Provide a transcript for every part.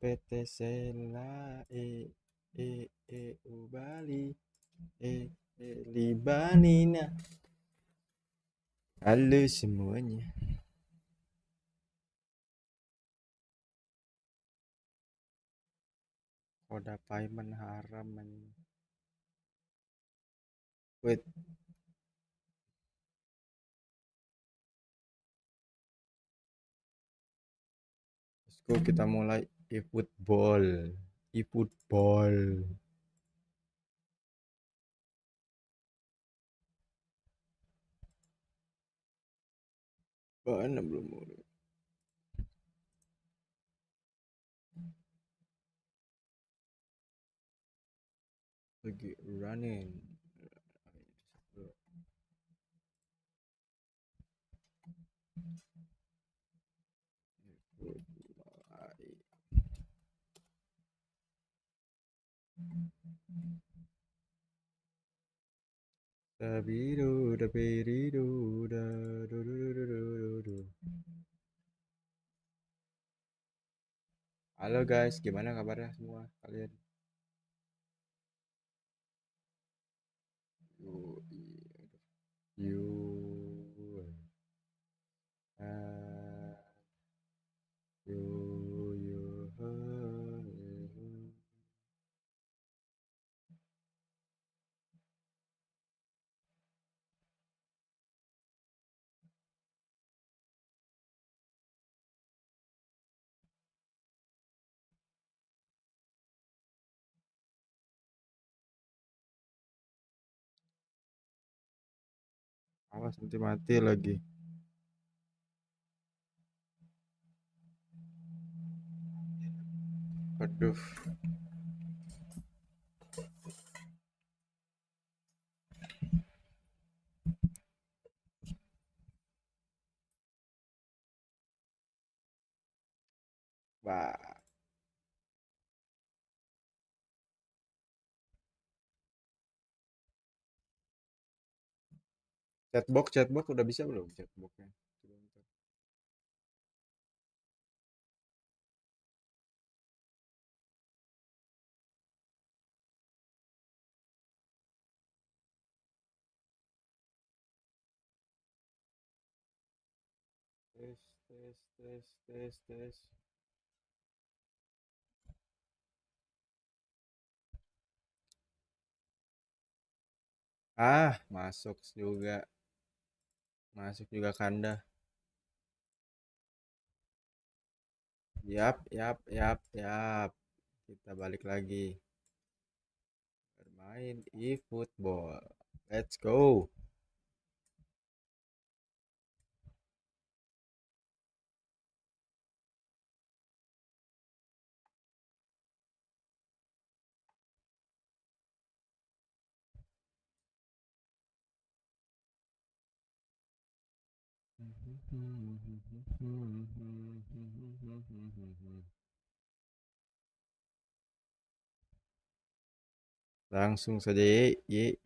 PT Sela Ubali Libanina. Halo semuanya. Koda payment haram. Wait, let's go, kita mulai efootball. Efootball. Mana belum mulai? Lagi running. Tabiru, tabiridu, da, du, du, du, du, du, du. Halo guys, gimana kabarnya semua kalian? You, uh, you. Awas nanti mati lagi. Waduh. Wah. Chatbox udah bisa belum chatboxnya? Tes. Ah, masuk juga kanda. Yap. Kita balik lagi bermain eFootball. Let's go. Langsung saja ye.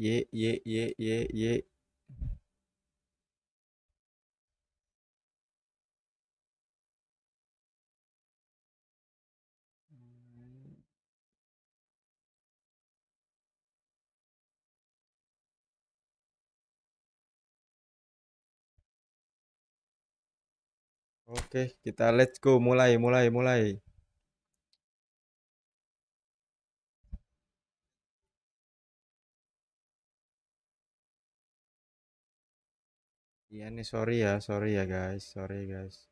Oke, kita let's go, mulai. Iya nih, sorry ya guys, sorry ya guys.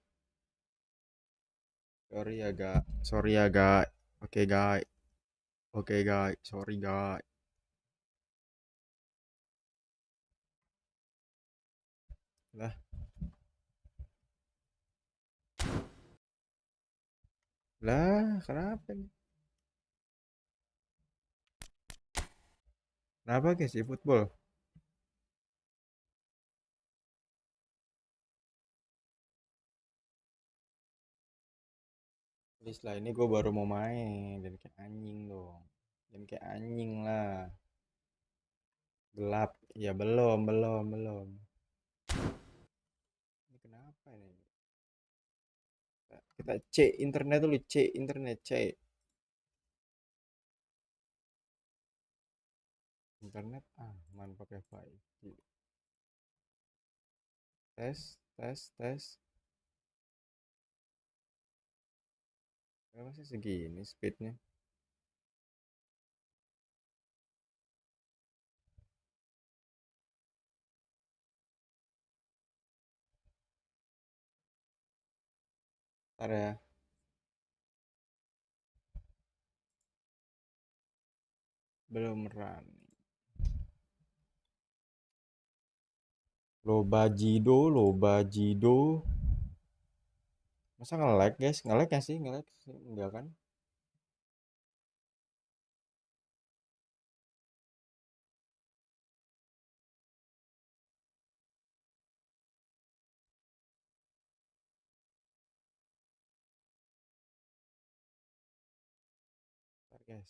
Oke guys, sorry guys. Lah, kenapa nih? Kenapa guys, eFootball? Please lah, ini gue baru mau main, dan kayak anjing dong. Dan kayak anjing lah. Gelap, ya belum. Ini kenapa ini? Kita C internet dulu, C internet, C internet aman pakai 5G. Tes. Kenapa sih segini speednya? Ntar ya. Belum run. Lobajido. Masa nge-lag guys? Nge-lag ya sih? Nge-lag sih? Enggak kan?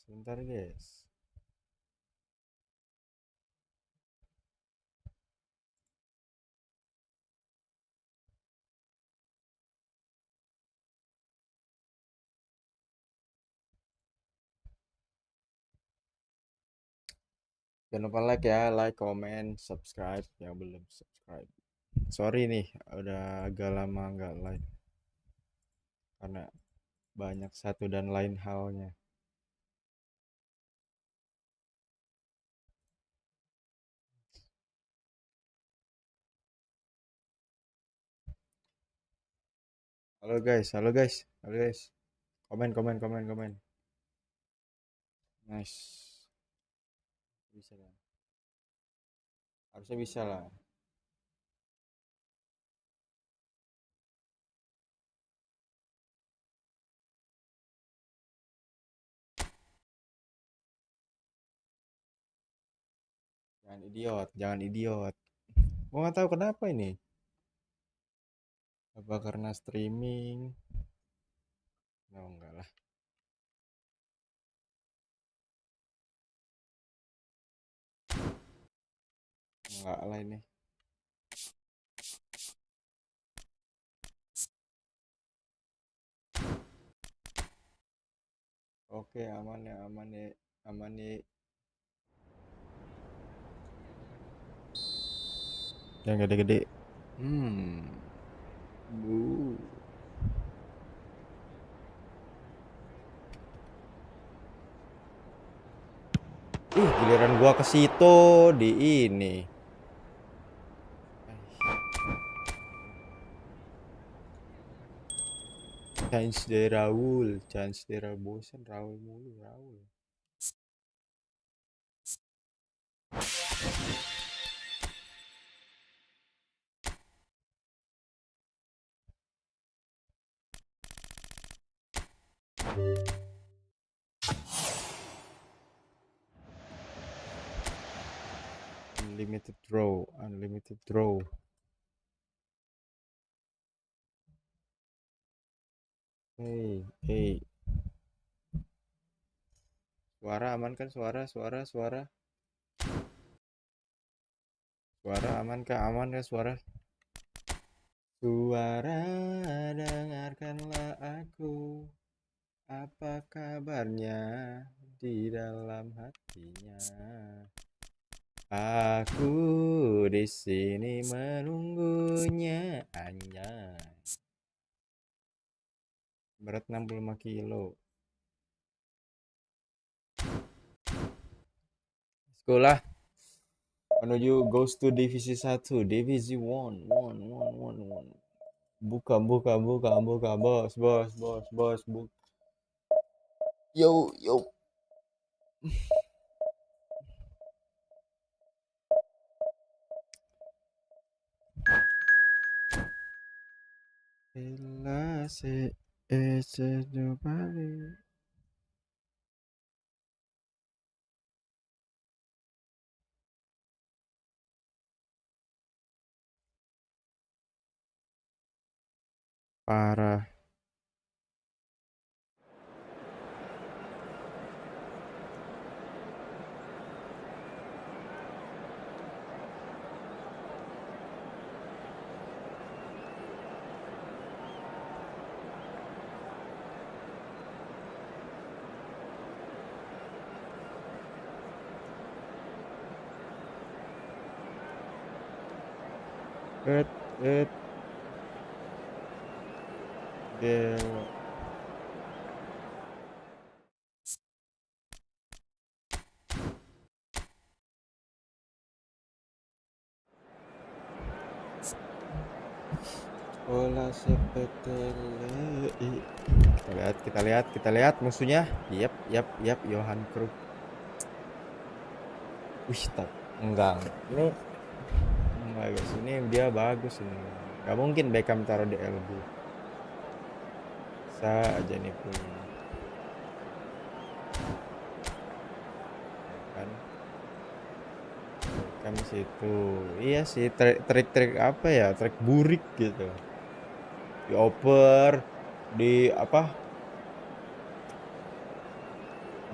Bentar guys. Jangan lupa like, comment, subscribe yang belum subscribe. Sorry nih, udah agak lama nggak live karena banyak satu dan lain halnya. Halo guys. Komen. Nice. Bisa lah. Harusnya bisa lah. Jangan idiot. Gua nggak tahu kenapa ini. Apa karena streaming? No, enggak lah. Enggak lah ini. Oke, aman ya. Yang gede-gede. Bu. Giliran gua ke situ di ini. Chance de Raul bosan Raul mulu Raul. Unlimited draw. Hey. Suara aman kan? Suara. Suara aman kah? Aman kan suara? Suara, dengarkanlah aku. Apa kabarnya di dalam hatinya? Aku di sini menunggunya, anjay. Berat 65 kilo. Sekolah menuju goes to divisi 1, divisi 1. Buka, bos. Yo. Ella se nobody. Parah. Et, et, dewa. Bola sepetele. Kita lihat musuhnya. Yap, Johan Cruyff. Wih, enggak. Ini enggak guys, ini dia bagus ini. Gak mungkin Beckham taruh di elbow. Bisa aja nih punya. Kan Beckham situ. Iya sih, trik-trik apa ya? Trik burik gitu. Dioper, di apa?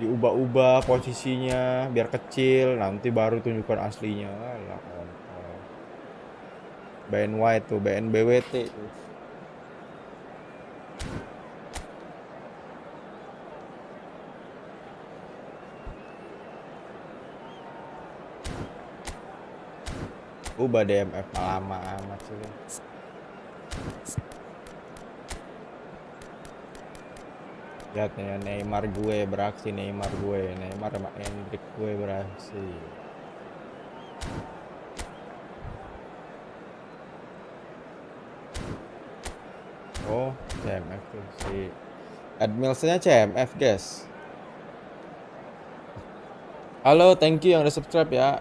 Diubah-ubah posisinya biar kecil, nanti baru tunjukkan aslinya. Lah, BNY tuh, BNBWT tuh. Ubah DMF lama amat sih. Lihat nih, Neymar gue beraksi, Neymar sama Hendrik gue beraksi. Oh, CMF tuh si admilsnya CMF guys. Halo, thank you yang udah subscribe ya.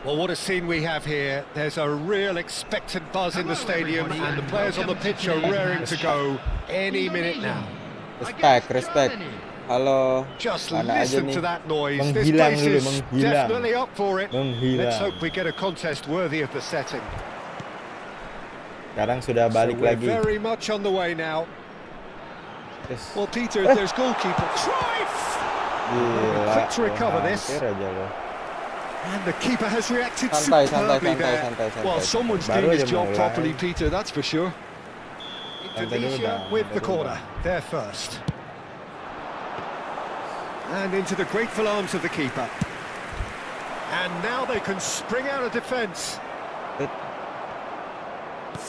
Well, what a scene we have here. There's a real expectant buzz in the stadium and the players on the pitch are raring to go any minute now. Respect. Halo. Just mana listen aja nih. to that noise. This Menghilang place dulu, is menghilang. definitely up for it. Menghilang. Let's hope we get a contest worthy of the setting. Sekarang sudah balik so lagi. Very much on the way now. Yes. Well, Peter, there's goalkeeper. Gila. Quick to recover this. Aja loh. And the keeper has reacted santai. Well, someone's doing his job properly, Peter, that's for sure. Divisi with the corner, there first. And into the grateful arms of the keeper. And now they can spring out of defence.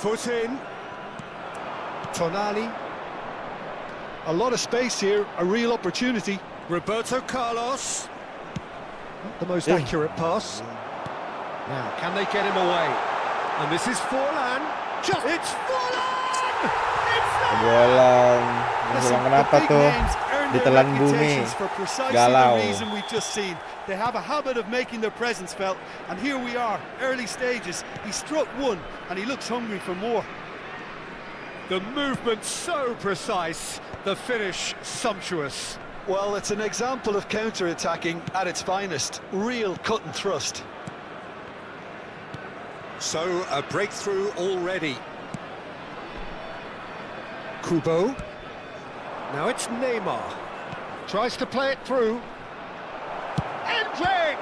Foot in. Tonali. A lot of space here, a real opportunity. Roberto Carlos. Not the most accurate pass. Now, can they get him away? And this is Forlan. It's Forlan! Kebolan. Menghilang kenapa tuh? Ditelan bumi. Galau. They have a habit of making their presence felt, and here we are, early stages. He struck one, and he looks hungry for more. The movement so precise, the finish sumptuous. Well, it's an example of counter-attacking at its finest. Real cut and thrust. So, a breakthrough already. Kubo. Now it's Neymar. Tries to play it through. Hendrik!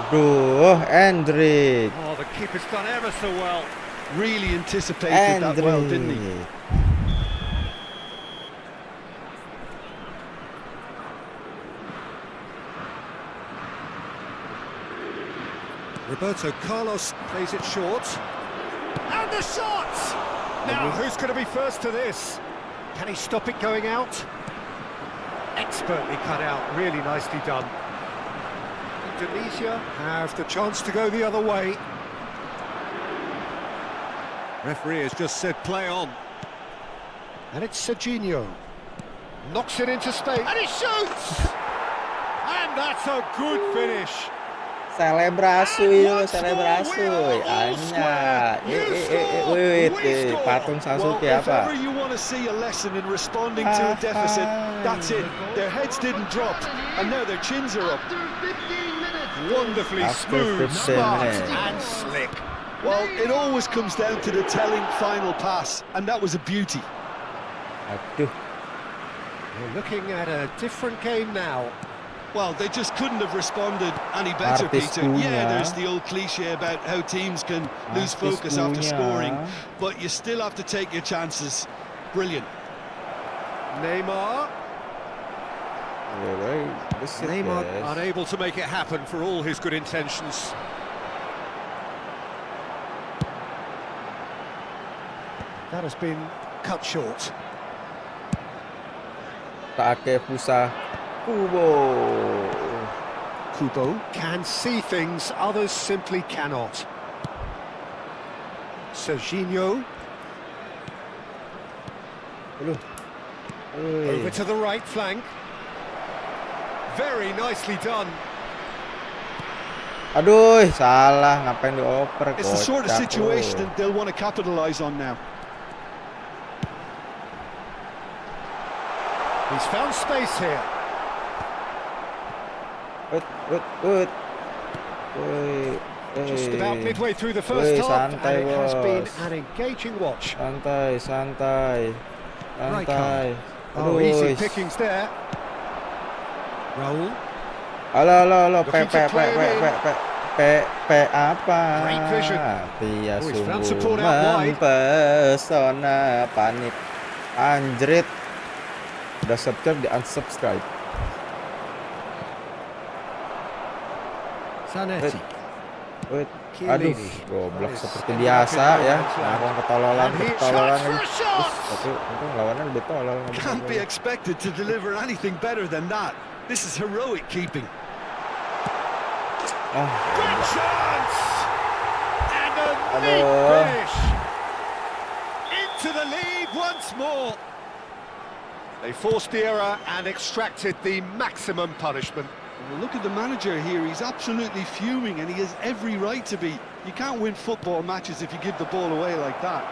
Aduh, Hendrik. Oh, the keeper's done ever so well. Really anticipated that well, didn't he? Roberto Carlos plays it short. And the shot! Now, who's going to be first to this? Can he stop it going out? Expertly cut out, really nicely done. Indonesia have the chance to go the other way. Referee has just said play on. And it's Serginho. Knocks it into space. And he shoots! And that's a good finish. Selebrasi, Anya. Wait, patung Sasuke apa? If ever you want to see a lesson in responding to a deficit, that's it. Their heads didn't drop, and now their chins are up. Wonderfully smooth, smart, and slick. Well, it always comes down to the telling final pass, and that was a beauty. Aduh. We're looking at a different game now. Well, they just couldn't have responded any better, Peter. Yeah, there's the old cliche about how teams can lose focus after scoring, but you still have to take your chances. Brilliant. Neymar. Neymar unable to make it happen for all his good intentions. That has been cut short. Kubo can see things others simply cannot. Serginho. Over to the right flank. Very nicely done. Aduh, salah, ngapain dioper? It's the sort of situation that they'll want to capitalize on now. He's found space here. Just about midway through the first half, and it has been an engaging watch. Santai. Oh, easy pickings there. Raul. Halo, pe apa? Great vision. Dia he's found sungguh support out wide. mempesona, panik, anjrit. Udah subscribe di unsubscribe. Zanetti. Aduh, goblok seperti biasa ya. Ngomong ketololan lagi. Tapi untung lawannya lebih tolol. Can't be expected to deliver anything better than that. This is heroic keeping. Good chance! And a big finish! Into the lead once more. They forced the error and extracted the maximum punishment. Well, look at the manager here. He's absolutely fuming, and he has every right to be. You can't win football matches if you give the ball away like that.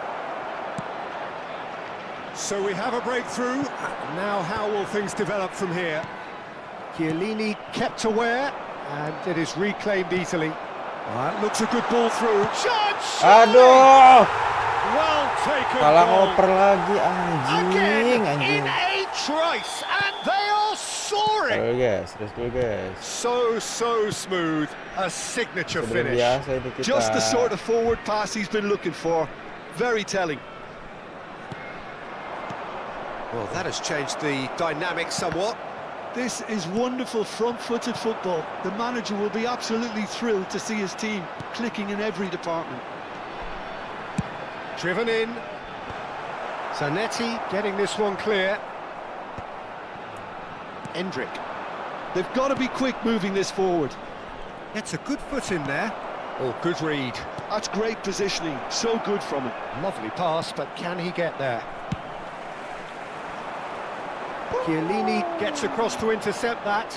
So we have a breakthrough. Now how will things develop from here? Chiellini kept aware, and it is reclaimed easily. That looks a good ball through. Chance! Aduh! Well taken. Salah goal. ngoper lagi, Again anjing. in a trice, and they are soaring. Let's go guys. So smooth, a signature finish. Biasa ini kita. Just the sort of forward pass he's been looking for. Very telling. Well, that has changed the dynamic somewhat. This is wonderful front-footed football. The manager will be absolutely thrilled to see his team clicking in every department. Driven in. Zanetti getting this one clear. Endrick. They've got to be quick moving this forward. Gets a good foot in there. Oh, good read. That's great positioning. So good from him. Lovely pass, but can he get there? Chiellini gets across to intercept that.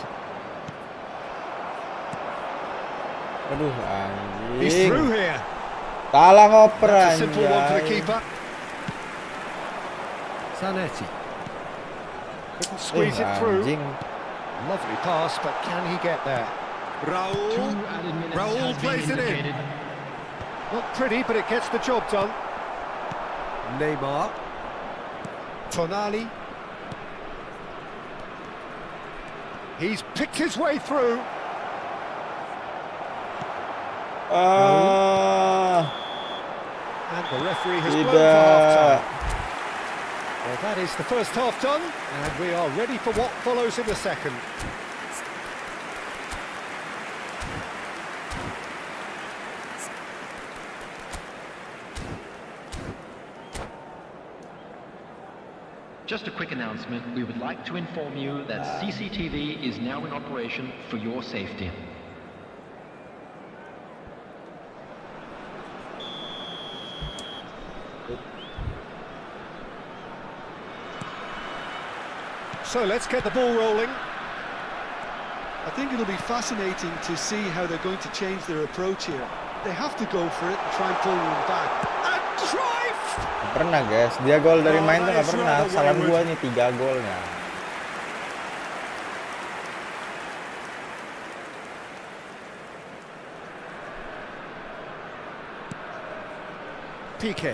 Aduh, anjing. He's through here. Salah ngoper, That's a simple one for the anjing. keeper. Zanetti. Couldn't squeeze it through. Anjing. Lovely pass, but can he get there? Raul. Raul plays it in. Not pretty, but it gets the job done. Neymar. Tonali. He's picked his way through. And the referee has blown for half-time. Well, that is the first half done, and we are ready for what follows in the second. Just a quick announcement. We would like to inform you that CCTV is now in operation for your safety. So let's get the ball rolling. I think it'll be fascinating to see how they're going to change their approach here. They have to go for it and try and pull one back. And drive! Pernah guys, dia gol dari main tuh nggak pernah. Salah gua nih 3 golnya. Piqué.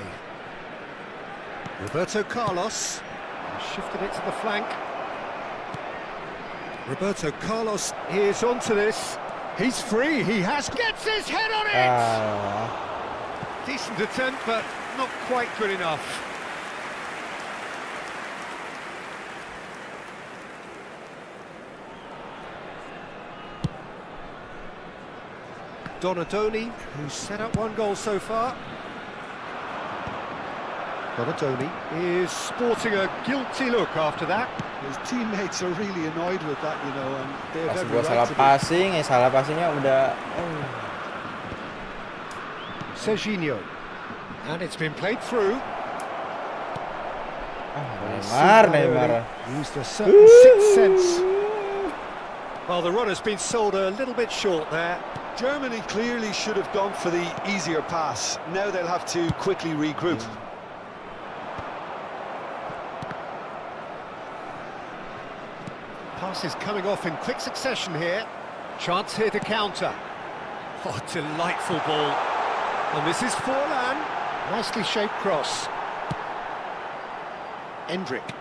Roberto Carlos. Shifted it to the flank. Roberto Carlos is onto this. He's free, he gets his head on it! Decent attempt, but not quite good enough. Donadoni, who's set up one goal so far. Donadoni is sporting a guilty look after that. His teammates are really annoyed with that, you know, and they have Pas every gua right salah to be. passing, salah passingnya udah. Serginho. And it's been played through. Neymar. Used a certain sixth sense. Well, the run has been sold a little bit short there. Germany clearly should have gone for the easier pass. Now they'll have to quickly regroup. Passes coming off in quick succession here. Chance here to counter. Oh, delightful ball. And this is Forlan. Nicely shaped cross. Endrick.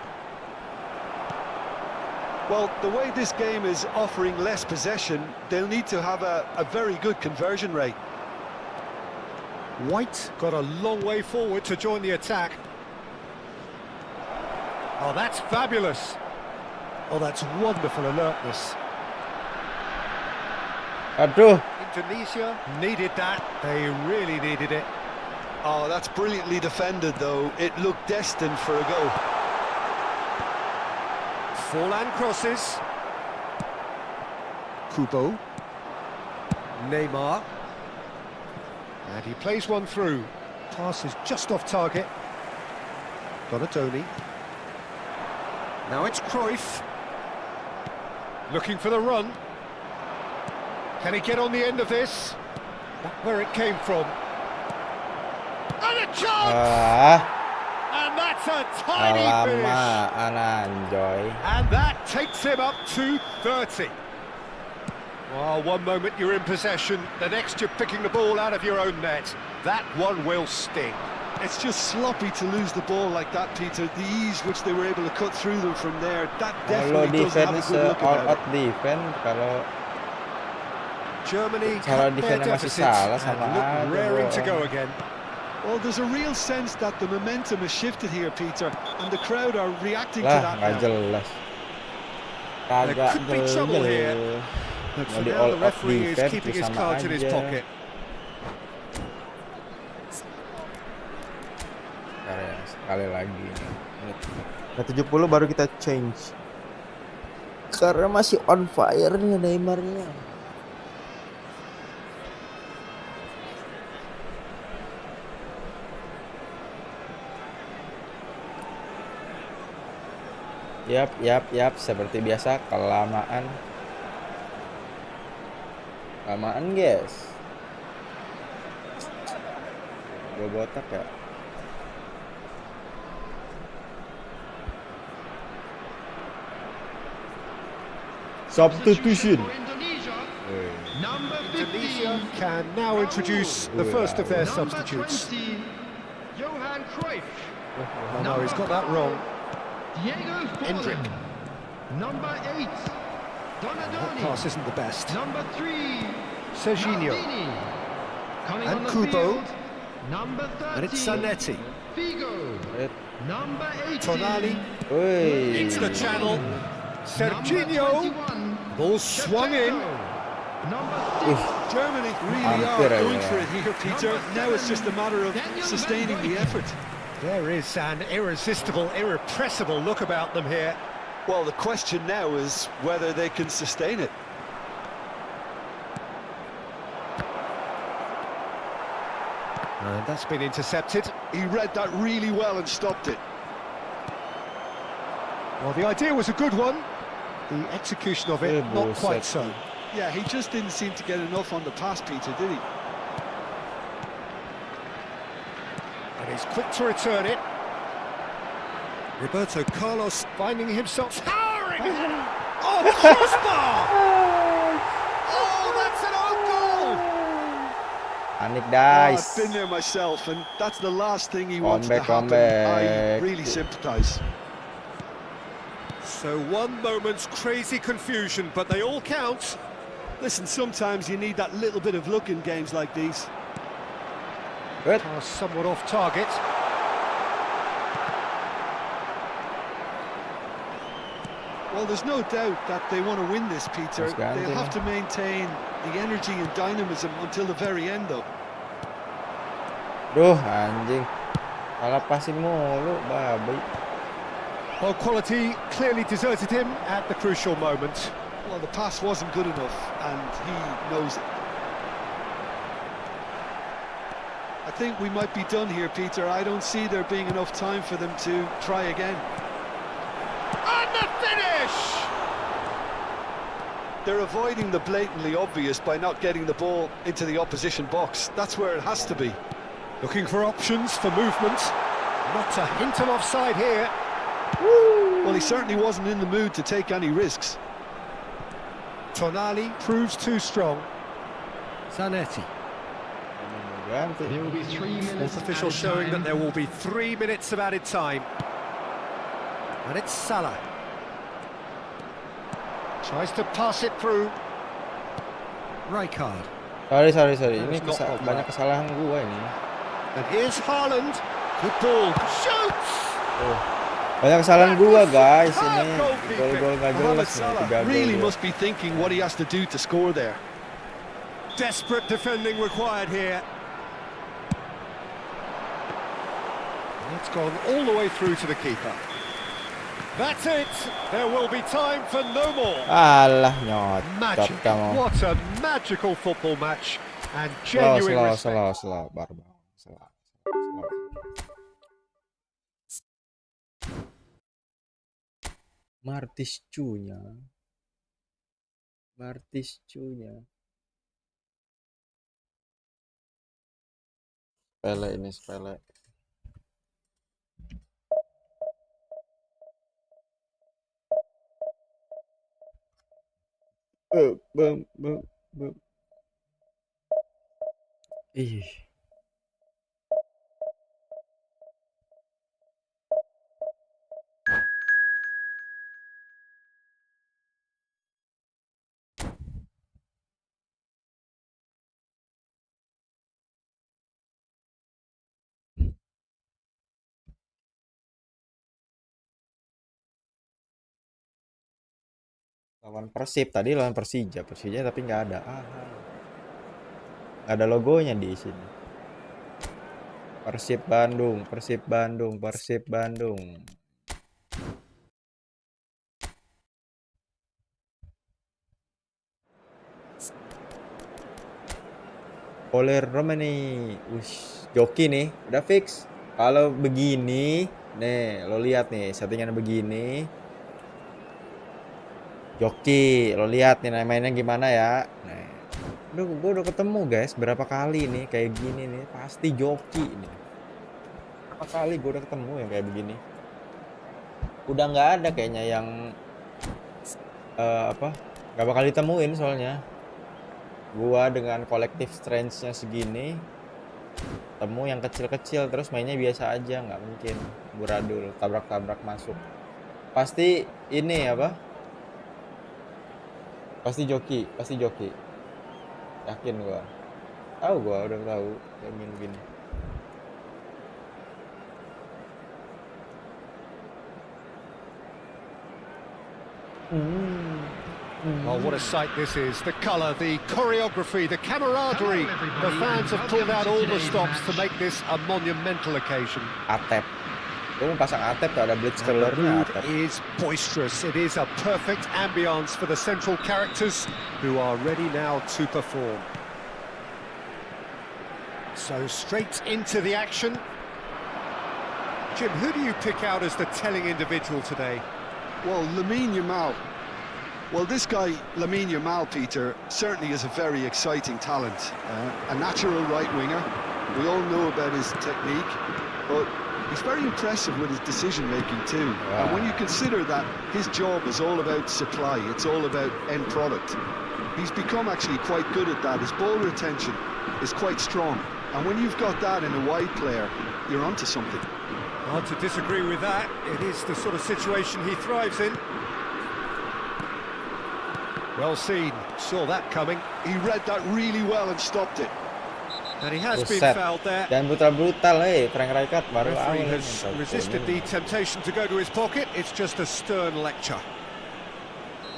Well, the way this game is offering less possession, they'll need to have a very good conversion rate. White got a long way forward to join the attack. Oh, that's fabulous. Oh, that's wonderful alertness. Aduh. Indonesia needed that. They really needed it. Oh, that's brilliantly defended, though. It looked destined for a goal. Forlan crosses. Kubo. Neymar. And he plays one through. Pass is just off target. Donadoni. Now it's Cruyff. Looking for the run. Can he get on the end of this? Back where it came from. And a chance! And that's a tiny finish. Anjoy. And that takes him up to 30. Well, one moment you're in possession, the next you're picking the ball out of your own net. That one will sting. It's just sloppy to lose the ball like that, Peter. The ease which they were able to cut through them from there, that definitely doesn't have a good look all about out defense. Kalau Germany cara cut their defense masih deficit salah sama and look aja, raring to bro. go again. Well, there's a real sense that the momentum has shifted here, Peter, and the crowd are reacting to Lah, that nggak now. jelas. There Kagak could be trouble here. But Mau for di now, all the out referee is defense keeping tuh his sama cards in his aja. pocket. Bentar ya, sekali lagi. Menit 70 baru kita change. Karena masih on fire nih Neymarnya. Yap, seperti biasa kelamaan guys. Gue botak ya. Substitution. Indonesia can now introduce the first of their substitutes. Johan Cruyff. Oh no, he's got that wrong. Diego Endrick. Number 8. That Donadoni. pass isn't the best. Number 3. Serginho. Maldini. Coming And on the Kubo. field. Number 30. And it's Zanetti. Figo. Number 18. Tonali. Woi. Into the channel. Serginho. Number 21. Ball swung in. Number 6. Germany really Hampir are going aja. for it here, Peter. Now it's just a matter of sustaining the effort. There is an irresistible, irrepressible look about them here. Well, the question now is whether they can sustain it. And that's been intercepted. He read that really well and stopped it. Well, the idea was a good one. The execution of it, not quite so. Yeah, he just didn't seem to get enough on the pass, Peter, did he? And he's quick to return it. Roberto Carlos finding himself towering. Oh, crossbar! Oh, that's an own goal! Panik Oh, guys. I've been there myself, and that's the last thing he wants to happen. Comeback. I really sympathise. So one moment's crazy confusion, but they all count. Listen, sometimes you need that little bit of luck in games like these. Good. Pass somewhat off target. Well, there's no doubt that they want to win this, Peter. They'll have to maintain the energy and dynamism until the very end, though. Duh, anjing. Salah passing mulu, babi. Well, quality clearly deserted him at the crucial moment. Well, the pass wasn't good enough, and he knows it. I think we might be done here, Peter. I don't see there being enough time for them to try again. And the finish! They're avoiding the blatantly obvious by not getting the ball into the opposition box. That's where it has to be. Looking for options for movement. Not a hint of offside here. Woo! Well, he certainly wasn't in the mood to take any risks. Tonali proves too strong. Zanetti. There will be 3 minutes. Fourth official showing that there will be 3 minutes of added time. And it's Salah. Tries to pass it through. Rijkaard. Sorry. Ini banyak kesalahan gua ini. And here's Haaland. Good ball. Shoots! Banyak kesalahan gua, guys. Ini gol-gol gak jelas nih. Really must be thinking what he has to do to score there. Desperate defending required here. It's gone all the way through to the keeper. That's it. There will be time for no more. Alah, nyot. Magic. What a magical football match. And genuine respect. Slow. Barbang. Slow. Martiscunya. Sepele. Bum. Ih. Lawan Persib tadi, lawan Persija tapi nggak ada. Nggak ada logonya di sini. Persib Bandung. Oleh Romani, joki nih, udah fix. Kalau begini, nih lo lihat nih settingan begini. Joki, lo lihat nih mainnya gimana ya. Nah, gue udah ketemu guys berapa kali nih kayak gini nih, pasti joki nih. Berapa kali gue udah ketemu yang kayak begini. Udah nggak ada kayaknya yang nggak bakal ditemuin soalnya. Gua dengan kolektif strength-nya segini, temu yang kecil-kecil terus mainnya biasa aja, nggak mungkin buradul tabrak-tabrak masuk. Pasti ini pasti joki. Yakin gua. Udah tahu kayak gini. Oh, what a sight this is. The colour, the choreography, the camaraderie. The fans have pulled out all the stops to make this a monumental occasion. Atep. Gue mau pasang Atep tuh, ada blitz colornya Atep. It is boisterous. It is a perfect ambience for the central characters who are ready now to perform. So straight into the action. Jim, who do you pick out as the telling individual today? Well, Lamine Yamal. Well, this guy, Lamine Yamal, Peter, certainly is a very exciting talent. A natural right winger. We all know about his technique, but he's very impressive with his decision-making too. Wow. And when you consider that his job is all about supply, it's all about end product, he's become actually quite good at that. His ball retention is quite strong. And when you've got that in a wide player, you're onto something. Hard to disagree with that. It is the sort of situation he thrives in. Well seen, saw that coming. He read that really well and stopped it. And he has been fouled there. Dan brutal, Frank Rijkaard baru Referee awal has resisted the temptation to go to his pocket. It's just a stern lecture.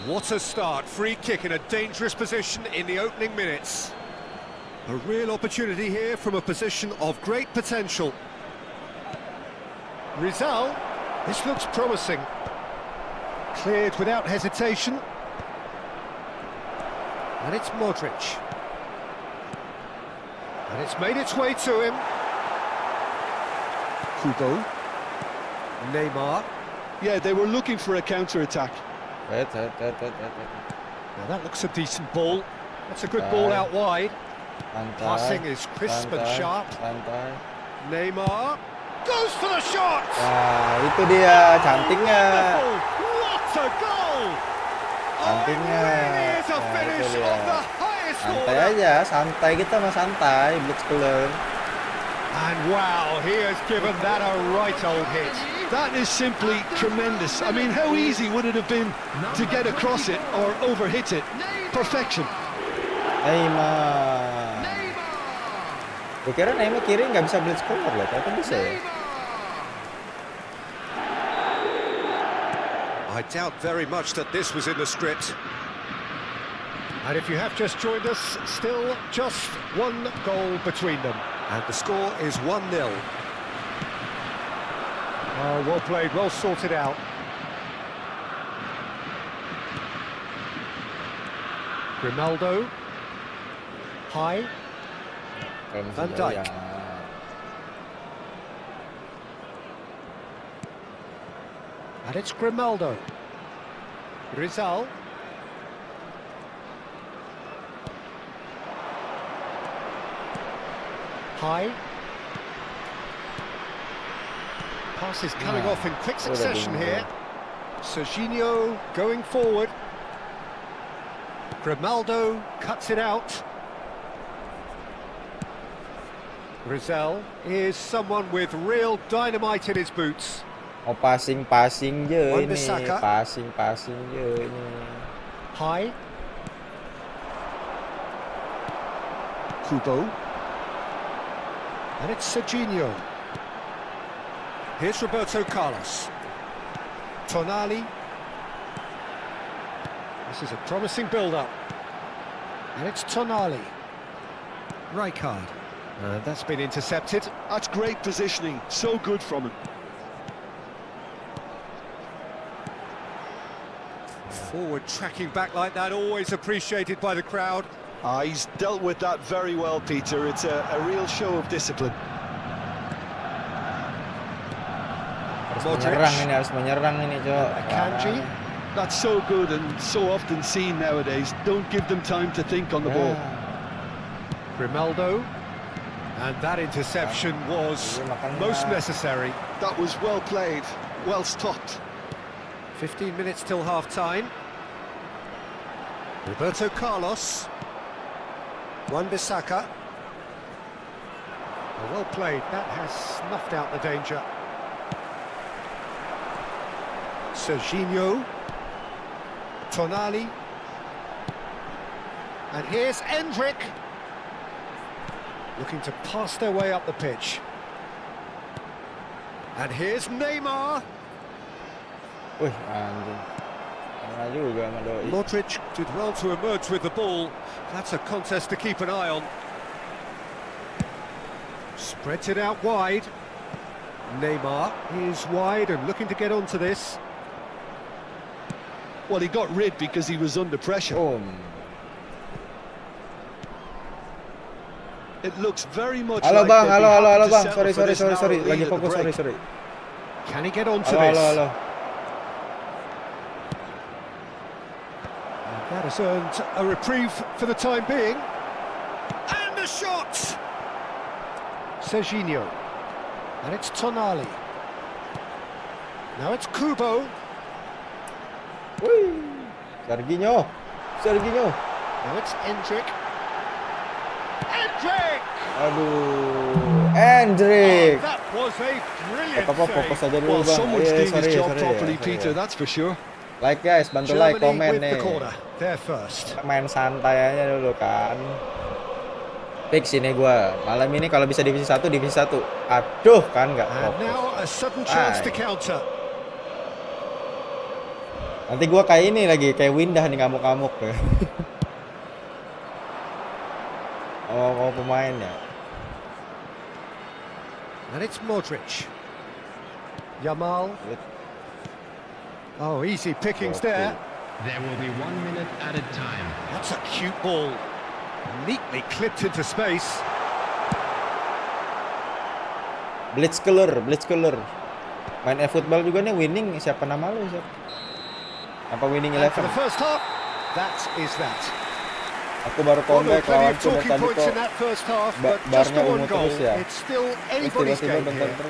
What a start. Free kick in a dangerous position in the opening minutes. A real opportunity here from a position of great potential. Rizal, this looks promising. Cleared without hesitation. And it's Modric. And it's made its way to him. Kubo. Neymar. Yeah, they were looking for a counter-attack. Wait. Now that looks a decent ball. That's a good ball out wide. Passing is crisp and sharp. Santai. Neymar goes for the shot. Nah, itu dia cantiknya. What a goal! Cantiknya. Really is a Nah, finish itu dia. of the highest Santai order. aja, santai kita mah santai, Blitzkiller. And wow, he has given that a right old hit. That is simply tremendous. I mean, how easy would it have been to get across it or overhit it? Perfection. Neymar. Gue kira Neymar kiri nggak bisa Blitzkiller loh, ternyata bisa ya. I doubt very much that this was in the script. And if you have just joined us, still just one goal between them. And the score is 1-0. Oh, well played, well sorted out. Grimaldo. High. Van Dijk. And it's Grimaldo. Rizal. High. Pass is coming off in quick succession here. Serginho going forward. Grimaldo cuts it out. Rizal is someone with real dynamite in his boots. Oh, passing je ini, Wan-Bissaka. passing je ini. High. Kubo. And it's Serginho. Here's Roberto Carlos. Tonali. This is a promising build-up. And it's Tonali. Rijkaard. That's been intercepted. That's great positioning. So good from him. Forward tracking back like that, always appreciated by the crowd. He's dealt with that very well, Peter. It's a real show of discipline. Harus menyerang ini, Cok. Akanji. That's so good and so often seen nowadays. Don't give them time to think on the ball. Grimaldo. And that interception was most necessary. That was well played, well stopped. 15 minutes till half-time. Roberto Carlos. Wan-Bissaka. Well played, that has snuffed out the danger. Serginho. Tonali. And here's Endrick. Looking to pass their way up the pitch. And here's Neymar. Wih, anjing. Kena juga sama doi. Modric did well to emerge with the ball. That's a contest to keep an eye on. Spreads it out wide. Neymar is wide and looking to get onto this. Well, he got rid because he was under pressure. It looks very much Halo like bang, they'd be happy halo to bang. settle for this Sorry. narrow lead Lagi at the fokus, break. sorry. Can he get onto Halo, this? halo. That has earned a reprieve for the time being. And a shot! Serginho. And it's Tonali. Now it's Kubo. Wih, Serginho. Now it's Endrick. Endrick! Aduh, Endrick. That was a brilliant Apa fokus save. aja dulu Well, bang. someone's doing his job properly, sorry. Peter, that's for sure. Like guys, bantu like, Germany komen with nih. the corner. They're first. Main santai aja dulu kan. Fix ini gua. Malam ini kalau bisa divisi 1. Aduh, kan nggak And fokus. now a sudden chance to Bye. counter. Nanti gua kayak ini lagi, kayak Windah nih ngamuk-ngamuk ya. Oh, pemain ya. And it's Modric. Yamal. Oh, easy pickings there. There will be 1 minute added time. That's a cute ball. Neatly clipped into space. Blitzkiller. Main Efootball juga nih, winning siapa nama lu, siapa? Apa winning And for 11? the first half, that is that. Aku baru comeback Plenty lawan of tuh talking tadi points kok in that first half, but just barnya the ungu one goal. terus ya. It's still Terus anybody's tiba-tiba game here. bentar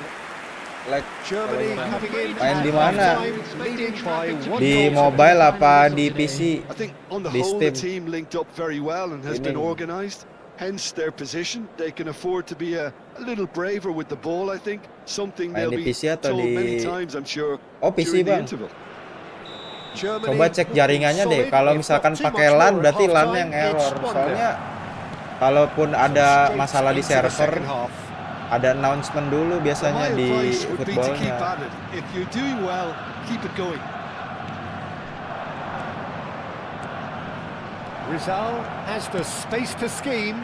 like Germany kalau coming in main at di mana? halftime, leading by one Di goal to mobile apa di PC? I think on the Di whole the Steam. team linked up very well and has been Winning. organised. Hence their position. They can afford to be a little braver with the ball, I think. Something Main they'll di be PC atau told many di times, I'm sure, Oh, PC during the bang. interval. Germany Coba cek jaringannya deh. solid. Kalau If misalkan not too pakai much LAN more at berarti LAN halftime, yang it's error. 1-0. Soalnya kalaupun ada Straight masalah di into the server, second half. ada announcement dulu So biasanya my di advice would be to keep footballnya. at it. If you're doing well, keep it going. Rizal has the space to scheme.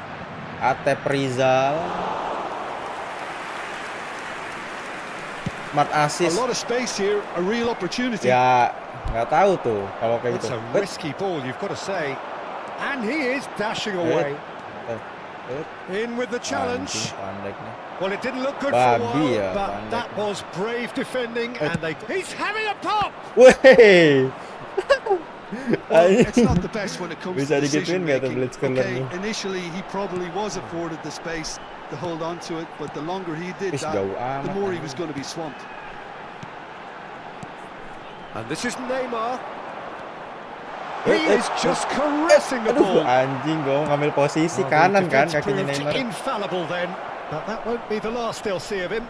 Atep Rizal. Smart A assist. lot of space here, a real opportunity. Ya nggak tahu tuh kalau kayak That's gitu. a risky ball, you've got to say. And he is dashing away. In with the challenge. Anjing, pandek nih. Well, it didn't look good for a Babi while, ya, but pandek. that was brave defending, and he's having a pop! Wey. Well, it's not the best when it comes Bisa to decision digituin nggak tuh making. Blitzkiller Okay, nih? initially he probably was afforded the space to hold on to it, but the longer he did Wis, that, jauh the amat, more he anjing. was going to be swamped. And this is Neymar. He is just caressing the Aduh, ball. anjing, gue mau ngambil posisi Well, the kanan kan defence kakinya proved Neymar. infallible then, but that won't be the last they'll see of him.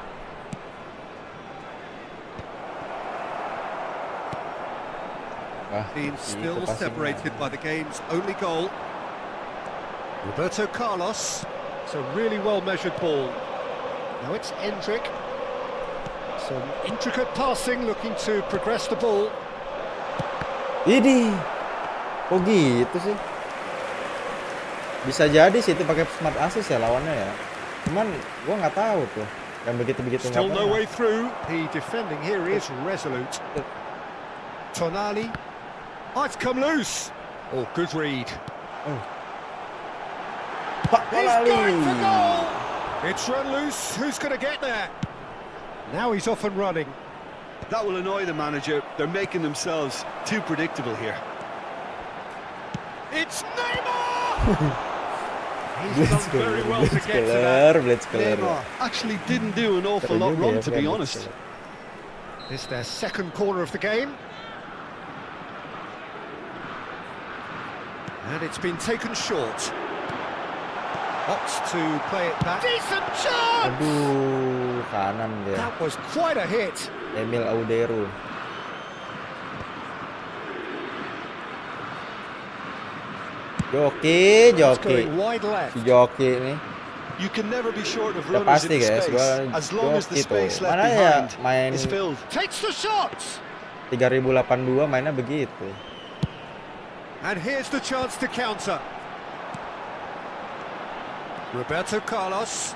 Wah, Being itu still passing-nya. separated by the game's only goal. Roberto Carlos. It's a really well-measured ball. Now it's Endrick. Some intricate passing, looking to progress the ball. Idi, kok gitu sih? Bisa jadi sih itu pakai smart assist ya lawannya ya. Cuman gua nggak tahu tuh yang begitu-begitu nggak Still no pernah. way through. The defending here is resolute. Tonali. Oh, it's come loose. Oh, good read. He's going for goal. It's run loose. Who's going to get there? Now he's off and running. That will annoy the manager. They're making themselves too predictable here. It's Neymar. He's done very well to get to that. Blitzkiller. Neymar actually didn't do an awful Seru lot juga wrong, ya, to be Blitzkiller. honest. It's their second corner of the game. And it's been taken short. Opts to play it back. Decent chance! Aduh, kanan dia. That was quite a hit. Emil Auderu. Joki. It's going wide left. Si Joki nih. You can never be short of Udah runners pasti in the guys, space, gua as long as the Joki tuh. space left Mana ya behind main is filled. Takes the shot. 3082 mainnya begitu. And here's the chance to counter. Roberto Carlos.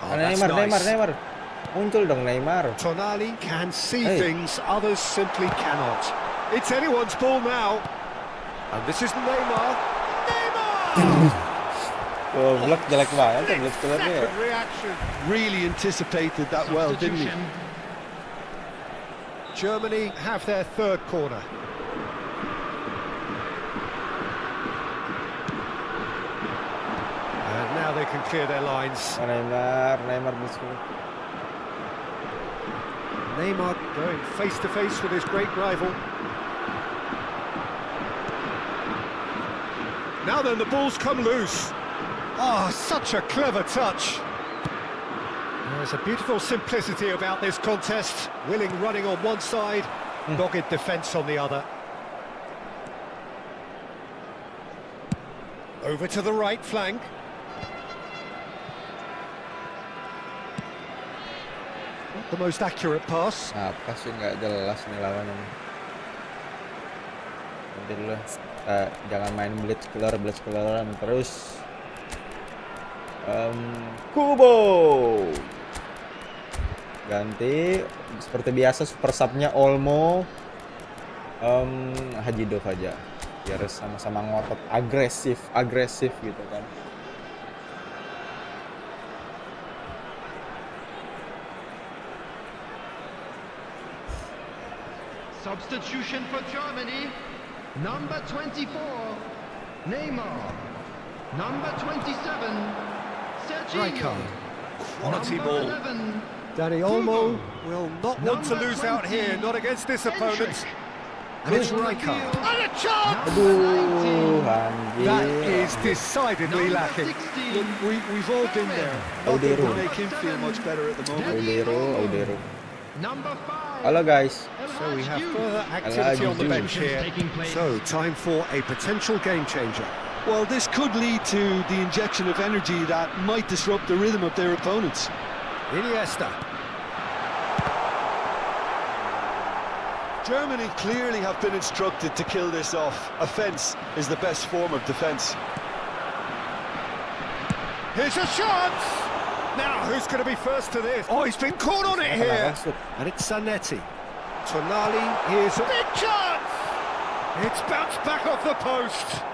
Oh, that's nice. Neymar. Muncul dong Neymar. Tonali can see Hey. things others simply cannot. It's anyone's ball now. And this is Neymar. Neymar! Goblok jelek banget ya Blitzkiller ya. Second reaction. Really anticipated that well, didn't he? Germany have their third corner. And now they can clear their lines. Oh, Neymar Blitzkiller. Neymar going face to face with his great rival. Now then, the ball's come loose. Oh, such a clever touch. There's a beautiful simplicity about this contest. Willing running on one side, dogged defence on the other. Over to the right flank. the most accurate pass. Apa sih nggak jelas nih lawan ini. Nanti dulu. Jangan main blitz killer terus. Kubo. Ganti seperti biasa super sub-nya Olmo. Hajidov aja. Biar sama-sama ngotot agresif gitu kan. Substitution for Germany. Number 24, Neymar. Number 27, Sergio. Rijkaard. Quality Number ball. 11, Dani Olmo will not want to Number lose out 20, here, not against this opponent. And it's Rijkaard. Midfield. And a chance! Aduh, anjir. That is decidedly Number lacking. 16, Look, we've all been there. Nothing Audero. will make him feel much better at the moment. Audero. Number 5. Halo guys. So we have Elhaj further activity on the Elhaj bench here. taking place. So time for a potential game changer. Well, this could lead to the injection of energy that might disrupt the rhythm of their opponents. Iniesta. Germany clearly have been instructed to kill this off. Offence is the best form of defence. Here's a chance! Now, who's going to be first to this? Oh, he's been caught on it here! And it's Zanetti. Tonali, here's a big chance! It's bounced back off the post.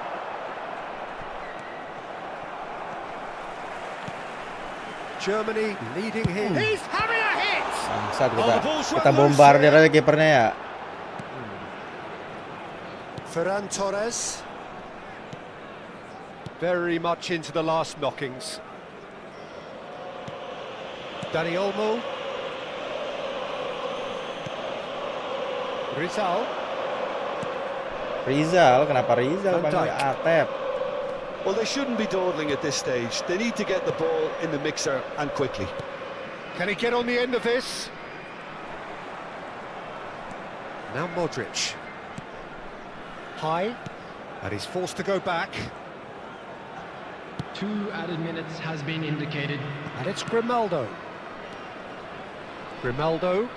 Germany leading here. He's having a hit! Bangsat Oh, the ball's kita run loose bombardir here. aja kipernya ya. Ferran Torres. Very much into the last knockings. Dani Olmo. Rizal, kenapa Rizal Van panggil Dijk. Atep? Well, they shouldn't be dawdling at this stage. They need to get the ball in the mixer and quickly. Can he get on the end of this? Now Modric. High. And he's forced to go back. 2 added minutes has been indicated. And it's Grimaldo. Grimaldo.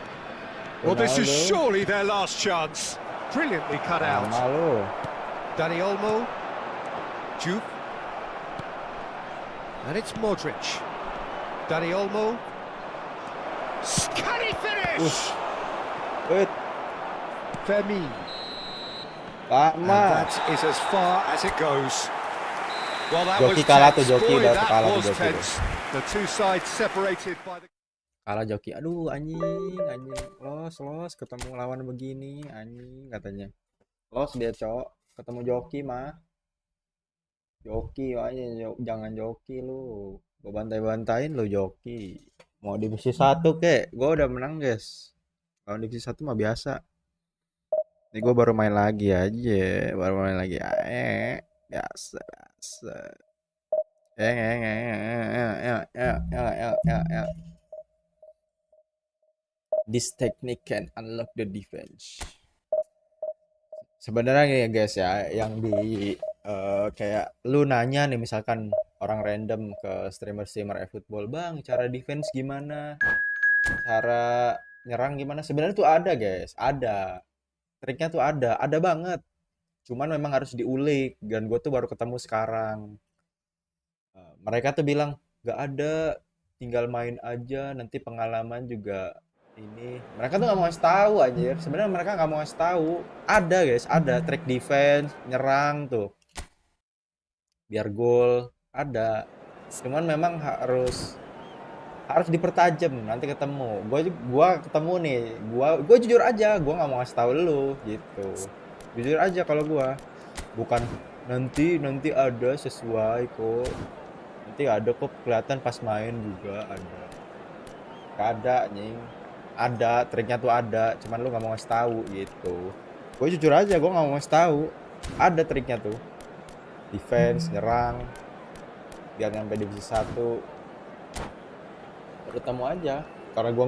Well, this is Ronaldo. surely their last chance. Brilliantly cut out. Malu. Dani Olmo. Juve. And it's Modric. Dani Olmo. Can he finish? Wait, Fermin. And lama. that is as far as it goes. Well, that Joki was kalah tuh, tense. Joki Boy, udah that kalah tuh, was Joki tuh. tense. The two sides separated by the... Kalah joki. Aduh, anjing. Los ketemu lawan begini, anjing katanya. Los dia, Cok. Ketemu joki mah. Joki aja, jangan joki lu. Gua bantai-bantain lu joki. Mau divisi 1 kek, gua udah menang, guys. Kalau divisi 1 mah biasa. Ini gua baru main lagi aja, biasa. This technique can unlock the defense. Sebenarnya ya guys ya, yang di kayak lu nanya nih misalkan orang random ke streamer Efootball, "Bang, cara defense gimana? Cara nyerang gimana?" Sebenarnya tuh ada, guys. Ada. Triknya tuh ada banget. Cuman memang harus diulik dan gue tuh baru ketemu sekarang. Mereka tuh bilang, "Gak ada, tinggal main aja, nanti pengalaman juga ini." Mereka tuh nggak mau ngasih tahu anjir. Sebenarnya mereka nggak mau ngasih tahu. Ada guys, ada trik defense, nyerang tuh. Biar gol, ada. Cuman memang harus dipertajam nanti ketemu. Gua ketemu nih. Gua jujur aja, gua nggak mau ngasih tahu lu gitu. Jujur aja kalau gua. Bukan nanti ada sesuai kok. Nanti ada kok kelihatan pas main juga ada. Gak ada nying. Ada triknya tuh ada, cuman lu nggak mau ngasih tahu gitu. Gue jujur aja, gue nggak mau ngasih tahu. Ada triknya tuh. Defense, nyerang, biar nyampe divisi 1. Ketemu aja. Karena gue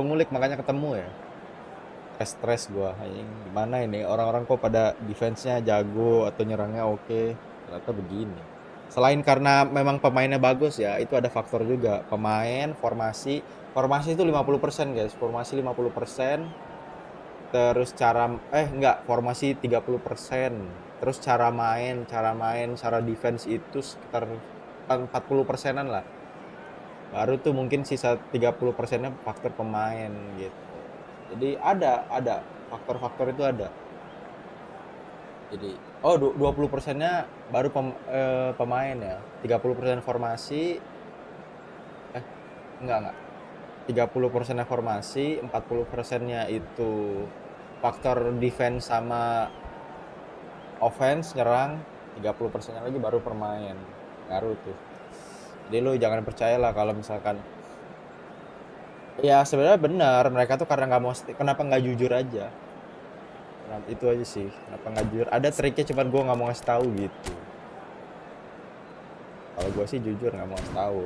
ngulik makanya ketemu ya. Stres gue, gimana ini orang-orang kok pada defense-nya jago atau nyerangnya oke. Ternyata begini. Selain karena memang pemainnya bagus ya, itu ada faktor juga. Pemain, formasi. Formasi itu 50% guys. Formasi 50%. Terus enggak, formasi 30%. Terus cara defense itu sekitar 40%-an lah. Baru tuh mungkin sisa 30%-nya faktor pemain gitu. Jadi ada faktor-faktor itu ada. Jadi 20%-nya baru pemain ya. 30% formasi, enggak. 30% formasi, 40%-nya itu faktor defense sama offense nyerang, 30%-nya lagi baru pemain. Baru tuh. Jadi lu jangan percayalah kalau misalkan ya sebenarnya benar mereka tuh karena nggak mau kenapa nggak jujur aja. Nah, itu aja sih. Kenapa nggak jujur? Ada triknya cuman gue nggak mau ngasih tahu gitu. Kalau gue sih jujur nggak mau ngasih tahu.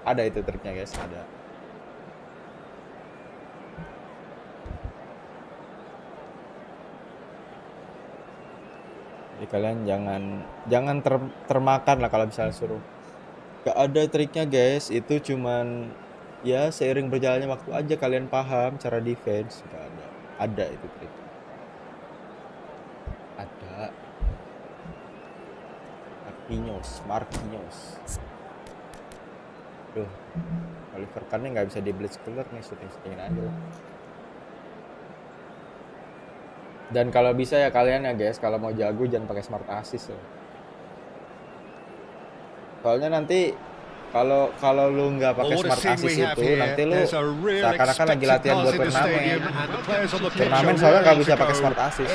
Ada itu triknya guys, ada. Jadi kalian jangan termakan lah kalau misalnya suruh. Gak ada triknya guys, itu cuman ya seiring berjalannya waktu aja kalian paham cara defense. Gak ada. Ada itu trik. Ada. Marquinhos. Duh, Oliver Kahn nggak bisa di blitz clear nih, shooting aja lah. Dan kalau bisa ya kalian ya guys, kalau mau jago jangan pakai smart assist ya. Soalnya nanti kalau lu nggak pakai smart assist itu, nanti lu seakan-akan lagi latihan buat turnamen. Turnamen soalnya nggak bisa pakai smart assist.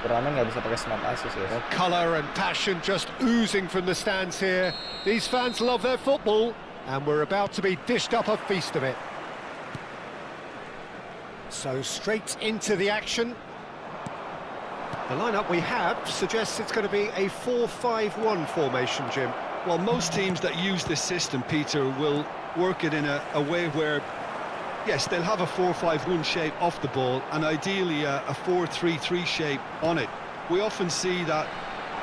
Turnamen nggak bisa pakai smart assist ya. Well, colour and passion just oozing from the stands here. These fans love their football, and we're about to be dished up a feast of it. So straight into the action. The lineup we have suggests it's going to be a 4-5-1 formation, Jim. Well, most teams that use this system, Peter, will work it in a way where, yes, they'll have a 4-5-1 shape off the ball and ideally a 4-3-3 shape on it. We often see that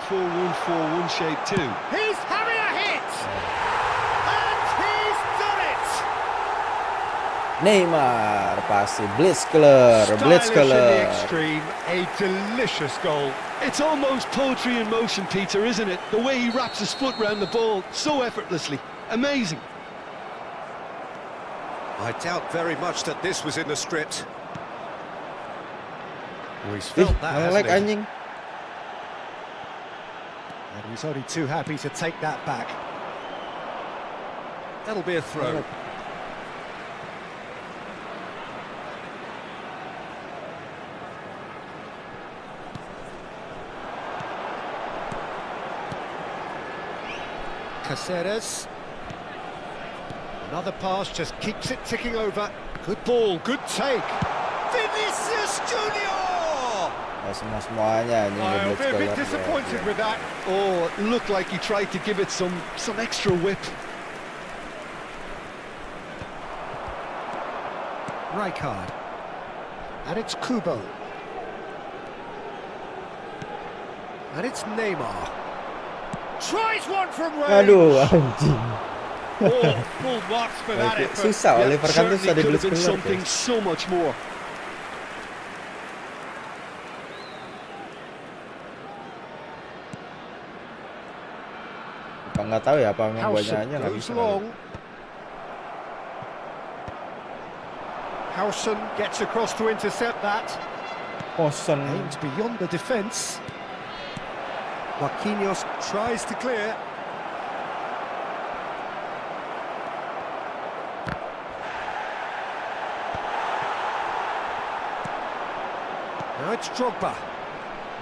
4-1-4-1 shape too. He's having a hit! And he's done it! Neymar pasti Blitzkiller. Stylish in the extreme, a delicious goal. It's almost poetry in motion, Peter, isn't it? The way he wraps his foot round the ball so effortlessly. Amazing. I doubt very much that this was in the script. Oh, he's felt that, hasn't he? Anjing. And he's only too happy to take that back. That'll be a throw. Caceres. Another pass just keeps it ticking over. Good ball, good take. Vinicius Junior! Semuanya I'll be a bit disappointed with that. Oh, it looked like he tried to give it some extra whip. Rijkaard. And it's Kubo. And it's Neymar. Tries one from range. Aduh, anjing. Oh, full marks for that effort. Susah, Oliver Kahn tuh susah di could have blitz been clear. something so much more. Apa nggak tahu ya, apa memang Howson banyaknya nggak goes bisa. long. Howson gets across to intercept that. Posen. Aims beyond the defence. Marquinhos tries to clear. Now it's Drogba.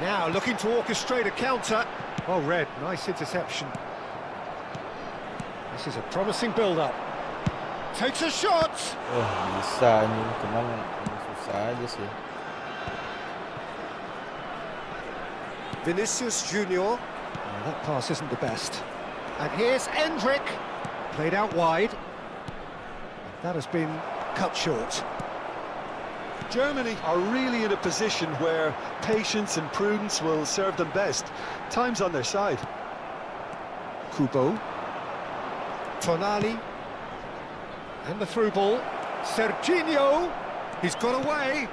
Now looking to orchestrate a counter. Well read, nice interception. This is a promising build-up. Takes a shot. Bisa anjing, cuman susah aja sih. Vinicius Junior. That pass isn't the best. And here's Endrick. Played out wide. That has been cut short. Germany are really in a position where patience and prudence will serve them best. Time's on their side. Kubo. Tonali. And the through ball. Serginho. He's got away.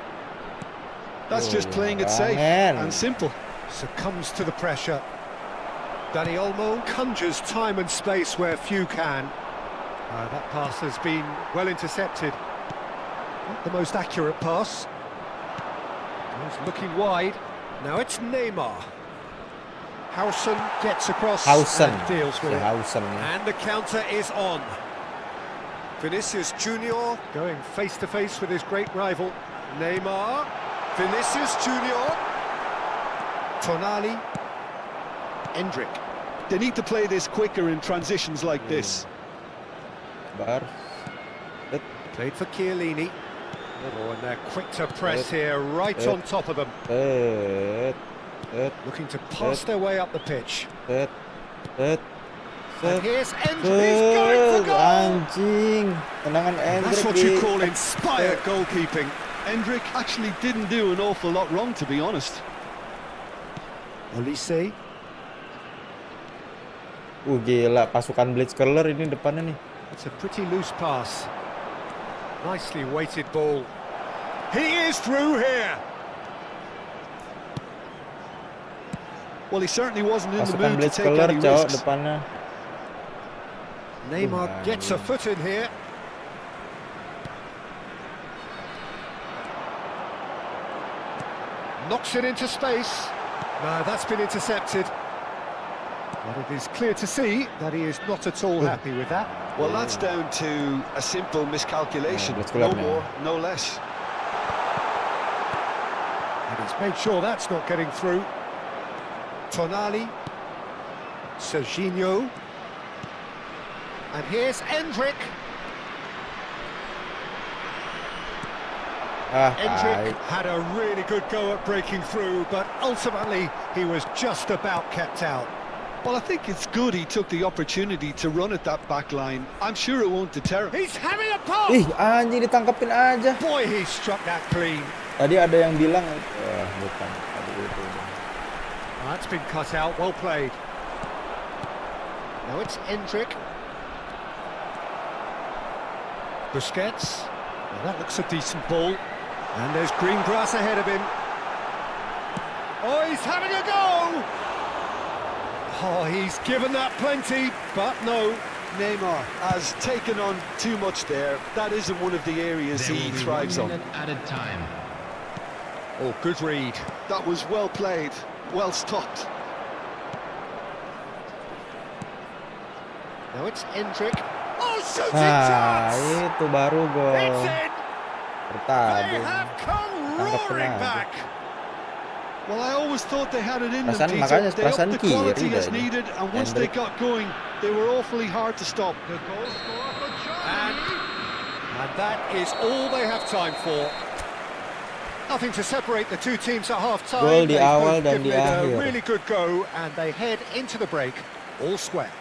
That's just playing it safe man. and simple. Succumbs to the pressure. Dani Olmo conjures time and space where few can. That pass has been well intercepted. Not the most accurate pass. He's looking wide. Now it's Neymar. Hausen gets across and deals with it. And the counter is on. Vinicius Junior going face to face with his great rival. Neymar. Vinicius Junior. Tonali. Endrick. They need to play this quicker in transitions like this. Played for Chiellini. Oh, and they're quick to press here, right on top of them. Looking to pass their way up the pitch. And here's Endrick, he's going for goal! Anjing, tenangan Endrick. That's what you call inspired goalkeeping. Endrick actually didn't do an awful lot wrong, to be honest. Olise. Gila, pasukan Blitzkiller ini depannya nih. It's a pretty loose pass. Nicely weighted ball. He is through here. Well, he certainly wasn't in the Pasukan mood to take Blitzkiller, any cowok, risks. depannya. Neymar gets a foot in here. Knocks it into space. No, that's been intercepted. But it is clear to see that he is not at all happy with that. Well, that's down to a simple miscalculation. let's go No up now. more, no less. And he's made sure that's not getting through. Tonali. Serginho. And here's Endrick. Endrick had a really good go at breaking through, but ultimately he was just about kept out. Well, I think it's good he took the opportunity to run at that back line. I'm sure it won't deter him. He's having a pop! Ih, anjing ditangkapin aja. Boy, he struck that clean. Tadi ada yang bilang, bukan. Tadi itu. That's been cut out, well played. Now it's Endrick. Busquets. Well, that looks a decent ball. And there's green grass ahead of him. Oh, he's having a go! Oh, he's given that plenty, but no. Neymar has taken on too much there. That isn't one of the areas he thrives on. Added time. Oh, good read. That was well played, well stopped. Now it's Endrick. Oh, shooting chance! Itu baru gol. It's in! They Bertabung. have come roaring back. Well, I always thought they had it in them, Perasaan Peter. makanya They upped perasaan the kiri quality dah as ini. needed, and once they Endrick. got going, they were awfully hard to stop. The goal scorer for Germany. And that is all they have time for. Nothing to separate the two teams at half-time. Gol di They've awal both dan given di it akhir. a really good go, and they head into the break all square.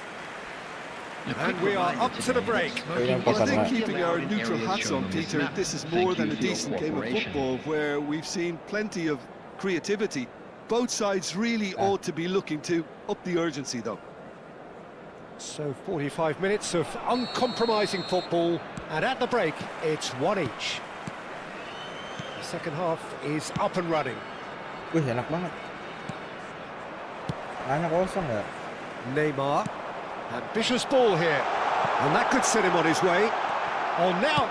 And we are up to the break. Yang Well, I think pertama. keeping our neutral hats on, Peter, this is more than a decent game of football where we've seen plenty of creativity. Both sides really ought to be looking to up the urgency, though. So 45 minutes of uncompromising football, and at the break, it's one each. The second half is up and running. Wih, enak banget. Tangannya kosong ya. Neymar. Ambitious ball here. And that could set him on his way. Oh, now...